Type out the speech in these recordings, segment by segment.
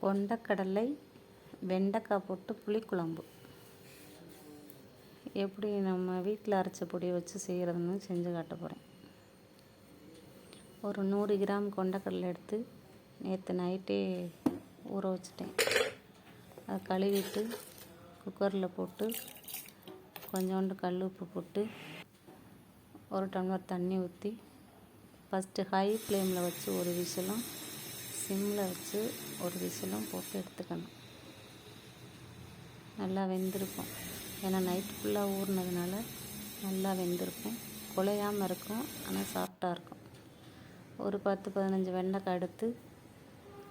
கொண்டக்கடலை வெண்டைக்காய் போட்டு புளிக்குழம்பு எப்படி நம்ம வீட்டில் அரைச்ச பொடியை வச்சு செய்கிறதுன்னு செஞ்சு காட்ட போகிறேன். ஒரு 100 கிராம் கொண்டக்கடலை எடுத்து நேற்று நைட்டே ஊற வச்சுட்டேன். அதை கழுவிட்டு குக்கரில் போட்டு கொஞ்சோண்டு கல் உப்பு போட்டு 1 டம்ளர் தண்ணி ஊற்றி ஃபஸ்ட்டு ஹை ஃப்ளேமில் வச்சு ஒரு விசிலும் சிம்மில் வச்சு ஒரு விசிலும் போட்டு எடுத்துக்கணும். நல்லா வெந்திருக்கும். ஏன்னா நைட்டு ஃபுல்லாக ஊறினதுனால நல்லா வெந்திருக்கும். குழையாமல் இருக்கும், ஆனால் சாஃப்டாக இருக்கும். ஒரு 10-15 வெண்டைக்காய் எடுத்து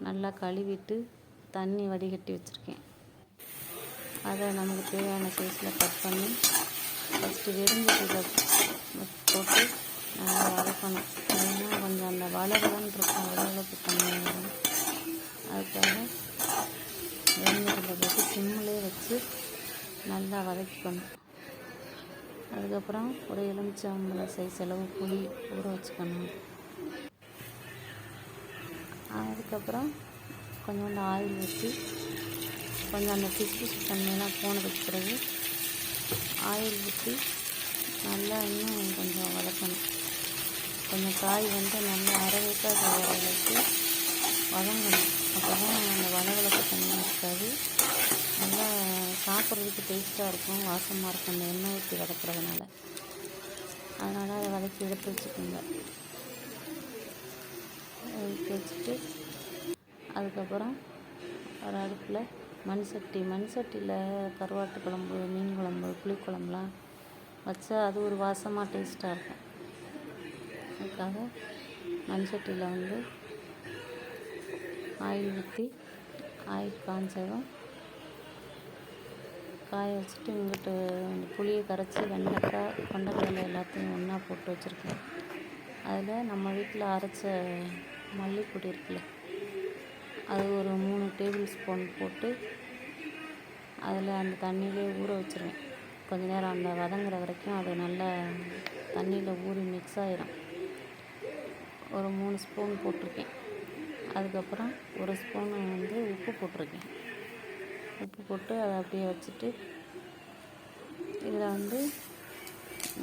நல்லா கழுவிட்டு தண்ணி வடிகட்டி வச்சுருக்கேன். அதை நமக்கு தேவையான சைஸில் கட் பண்ணி ஃபஸ்ட்டு வெறுஞ்சட்டியில் போட்டு நல்லா வதக்கணும். ஏன்னா கொஞ்சம் அந்த வளவலன்னு இருக்கும், வளவளப்பு தண்ணி வரும். அதுக்காக வெறுஞ்சட்டியில் போட்டு சிம்மிலே வச்சு நல்லா வதக்கிக்கணும். அதுக்கப்புறம் ஒரு எலுமிச்சம்பழம் சைஸ் அளவு புளி ஊற வச்சுக்கணும். அதுக்கப்புறம் கொஞ்சோண்டு ஆயில் ஊற்றி கொஞ்சம் அந்த பிசு தண்ணியெல்லாம் போனதுக்கு பிறகு ஆயில் ஊற்றி நல்லா இன்னும் கொஞ்சம் வதக்கணும். கொஞ்சம் காய் வந்து நல்லா அரைவேக்காக வர அளவுக்கு வதங்கணும். அப்போ தான் அந்த வளவளப்பு தண்ணி இருக்காது, நல்லா சாப்பிட்றதுக்கு டேஸ்ட்டாக இருக்கும், வாசமாக இருக்கும் அந்த எண்ணெய் ஊற்றி வதக்கிறதுனால. அதனால் அதை வதக்கி எடுத்து வச்சுக்கோங்க. எடுத்து வச்சுட்டு அதுக்கப்புறம் ஒரு அடுப்பில் மண் சட்டியில் கருவாட்டு குழம்பு, மீன் குழம்பு, புளிக்குழம்புலாம் வச்சா அது ஒரு வாசமாக டேஸ்ட்டாக இருக்கும். அதுக்காக மண் சட்டியில் வந்து ஆயில் ஊற்றி ஆயில் காய்ச்சதும் காய வச்சுட்டு இங்கிட்டு புளியை கரைச்சி வெண்டைக்காய் கொண்டக்கடலை எல்லாத்தையும் ஒன்றா போட்டு வச்சுருக்கேன். அதில் நம்ம வீட்டில் அரைச்ச மல்லிப்பொடி இருக்குல்ல, அது ஒரு 3 டேபிள் ஸ்பூன் போட்டு அதில் அந்த தண்ணியிலே ஊற வச்சுருவேன். கொஞ்ச நேரம் அந்த வதங்குற வரைக்கும் அது நல்லா தண்ணியில் ஊறி மிக்ஸ் ஆகிடும். ஒரு 3 ஸ்பூன் போட்டிருக்கேன். அதுக்கப்புறம் 1 ஸ்பூன் வந்து உப்பு போட்டிருக்கேன். உப்பு போட்டு அதை அப்படியே வச்சுட்டு இதில் வந்து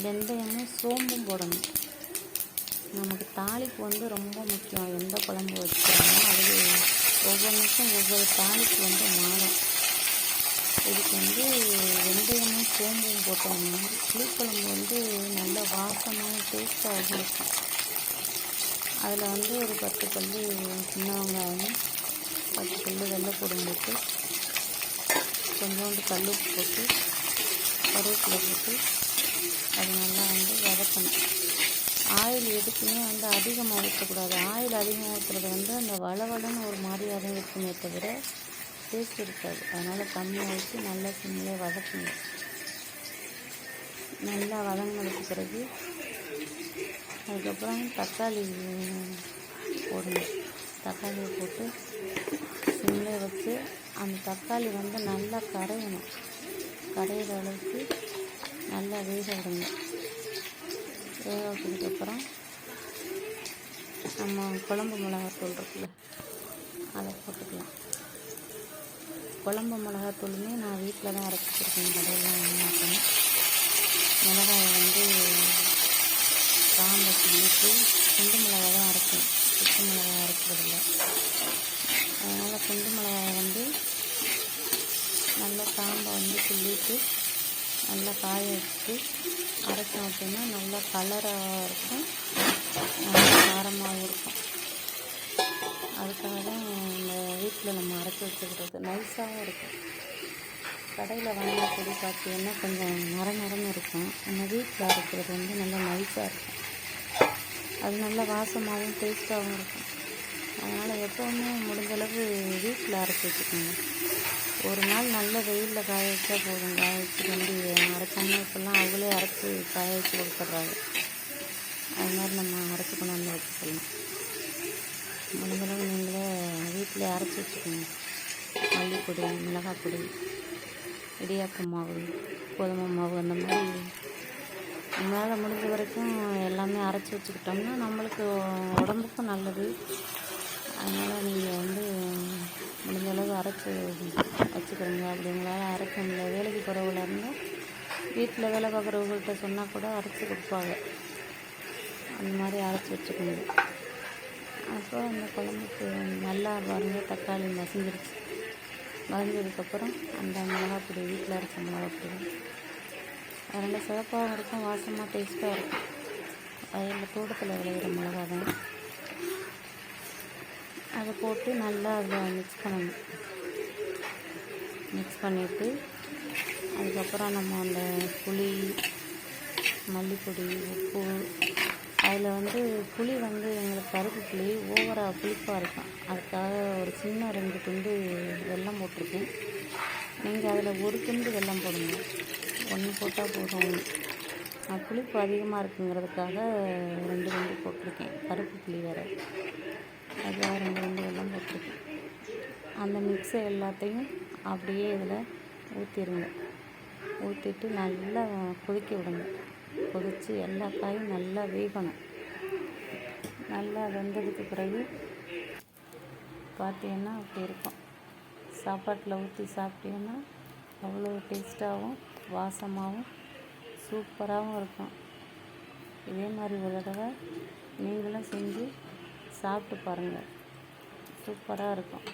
வெந்தயமும் சோம்பும் போடணும். நமக்கு தாளிப்பு வந்து ரொம்ப முக்கியம். எந்த குழம்பு வச்சுக்கிறோமோ அது ஒவ்வொன்றுக்கும் ஒவ்வொரு தாளிப்பு வந்து மாறும். இதுக்கு வந்து வெந்தயமும் சோம்பும் போட்டோம்னா புளிக்குழம்பு வந்து நல்ல வாசமாக டேஸ்ட்டாக இருக்கும். அதில் வந்து ஒரு 10 பல்லு சின்ன வெங்காயம், 10 பல்லு வெள்ளைப்பூடு போட்டு கொஞ்சோண்டு கல்லுப்பு போட்டு கருவேப்பிலை போட்டு அது நல்லா வந்து வதக்கணும். ஆயில் எதுக்குமே வந்து அதிகமாக ஊற்றக்கூடாது. ஆயில் அதிகமாக ஊற்றுறது வந்து அந்த வளவலன்னு ஒரு மாதிரியாக தான் இருக்குமே தவிர டேஸ்ட் இருக்காது. அதனால் கம்மியாக ஊற்றி நல்லா சிம்மிலே வதக்கணும். நல்லா வதங்கினதுக்கு பிறகு அதுக்கப்புறம் தக்காளி போடணும். தக்காளியை போட்டு சிம்மிலே வச்சு அந்த தக்காளி வந்து நல்லா கரையணும். கரையிற அளவுக்கு நல்லா வேக விடுங்க. வேக வச்சதுக்கப்புறம் நம்ம குழம்பு மிளகாத்தூள் இருக்குல்ல, அதை போட்டுக்கலாம். குழம்பு மிளகாத்தூளுமே நான் வீட்டில் தான் அரைச்சி வச்சுருக்கேன், கடையெல்லாம் வாங்க மாட்டேன். மிளகாயை வந்து காம்பை கிள்ளிட்டு குண்டு மிளகாய் தான் அரைப்பேன், குத்து மிளகாய் அரைக்கிறதில்ல. அதனால் குண்டு மிளகாயை வந்து நல்லா காம்பை வந்து கிள்ளிட்டு நல்லா காய வச்சுட்டு அரைச்சோம் அப்படின்னா நல்லா கலராக இருக்கும், நல்லா காரமாகவும் இருக்கும். அதுக்காக தான் இந்த வீட்டில் நம்ம அரைச்சி வச்சுக்கிறது நைஸாகவும் இருக்கும். கடையில் வாங்கின பொடி பார்த்தீங்கன்னா கொஞ்சம் நரன்னு இருக்கும். நம்ம வீட்டில் அரைக்கிறது வந்து நல்லா நைஸாக இருக்கும். அது நல்லா வாசமாகவும் டேஸ்ட்டாகவும் இருக்கும். அதனால் எப்போவுமே முடிஞ்சளவு வீட்டில் அரைச்சி வச்சுக்கோங்க. ஒரு நாள் நல்ல வெயிலில் காய வச்சா போதும். காய வச்சு கொண்டு அரைச்சோம்னா இப்போல்லாம் அவங்களே அரைச்சி காய வச்சு கொடுத்துட்றாங்க. அது மாதிரி நம்ம அரைச்சி கொண்டாந்து வச்சுக்கலாம். முடிஞ்சளவு நீங்களே வீட்டிலே அரைச்சி வச்சுக்கோங்க. மல்லிப்பொடி, மிளகாய் பொடி, இடியாப்ப மாவு, கோதுமை மாவு, அந்த மாதிரி நம்மளால் முடிஞ்ச வரைக்கும் எல்லாமே அரைச்சி வச்சுக்கிட்டோம்னா நம்மளுக்கு உடம்புக்கும் நல்லது. அதனால் நீங்கள் வந்து அரைச்சி வச்சுக்கிறோங்க. அப்படி உங்களால் அரைக்க முடியல, வேலைக்கு போகிறவங்களா இருந்தால் வீட்டில் வேலை பார்க்குறவங்கள்ட்ட சொன்னால் கூட அரைச்சி கொடுப்பாங்க. அந்த மாதிரி அரைச்சி வச்சுக்கணும். அப்புறம் அந்த குழம்புக்கு நல்லா பாருங்கள், தக்காளி மசிஞ்சிருச்சு. மசிஞ்சதுக்கப்புறம் அந்த மிளகாப்பொடி, வீட்டில் அரைச்ச மிளகாப்பொடி, அது நல்லா சிவப்பாகவும் இருக்கும், வாசமாக டேஸ்ட்டாக இருக்கும். வயலில் தோட்டத்தில் விளையிற மிளகா தான். அதை போட்டு நல்லா அதில் மிக்ஸ் பண்ணணும். மிக்ஸ் பண்ணிவிட்டு அதுக்கப்புறம் நம்ம அந்த புளி, மல்லிப்பொடி, உப்பு, அதில் புளி எங்களுக்கு கருப்பு புளி ஓவராக புளிப்பாக இருக்கும். அதுக்காக ஒரு சின்ன 2 துண்டு வெல்லம் போட்டிருக்கேன். நீங்கள் அதில் 1 துண்டு வெல்லம் போடுங்க, 1 போட்டால் போதும். நான் புளிப்பு அதிகமாக இருக்குங்கிறதுக்காக 2 துண்டு போட்டிருக்கேன். கருப்பு புளி வேறு, அதுக்காக 2 துண்டு வெல்லம் போட்டிருக்கேன். அந்த மிக்ஸை எல்லாத்தையும் அப்படியே இதில் ஊற்றிடுங்க. ஊற்றிட்டு நல்லா கொதிக்க விடுங்க. கொதித்து எல்லா காயும் நல்லா வேகணும். நல்லா வெந்ததுக்கு பிறகு பார்த்தீங்கன்னா அப்படி இருக்கும். சாப்பாட்டில் ஊற்றி சாப்பிட்டீங்கன்னா அவ்வளோ டேஸ்ட்டாகவும் வாசமாகவும் சூப்பராகவும் இருக்கும். இதே மாதிரி ஒரு தடவை நீங்களும் செஞ்சு சாப்பிட்டு பாருங்கள், சூப்பராக இருக்கும்.